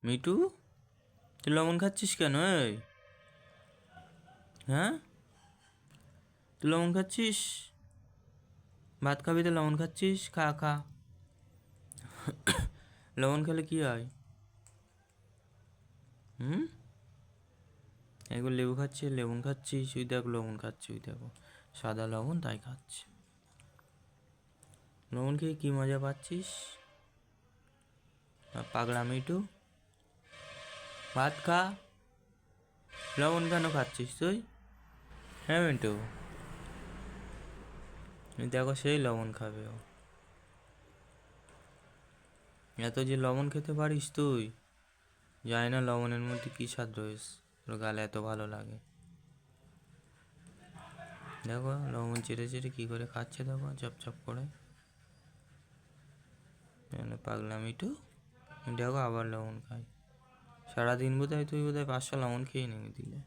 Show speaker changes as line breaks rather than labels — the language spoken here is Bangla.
মিটু, তুই লবণ খাচ্ছিস কেন? এই, হ্যাঁ, তুই লবণ খাচ্ছিস? ভাত খাবি তো লবণ খাচ্ছিস? খা খা। লবণ খেলে কি হয়? হুম, এগুলো লেবু খাচ্ছি, লেবুন খাচ্ছিস, ওই দেখো লবণ খাচ্ছি, ওই দেখো সাদা লবণ, তাই খাচ্ছি। লবণ খেয়ে কি মজা পাচ্ছিস? পাগলা মিটু, ভাত খা। লবণ কেন খাচ্ছিস তুই? হ্যাঁ মিন্টু, দেখো সেই লবণ খাবে ও। এত যে লবণ খেতে পারিস তুই, জানি না লবণের মধ্যে কী স্বাদ রয়েছে, তোর গালে এত ভালো লাগে। দেখো লবণ চেটে চেটে কী করে খাচ্ছে, দেখো চপ করে। পাগলা মিটু, দেখো আবার লবণ খাই। সারাদিন বোধহয় তুই 500 লবণ খেয়ে নিবি দিলে।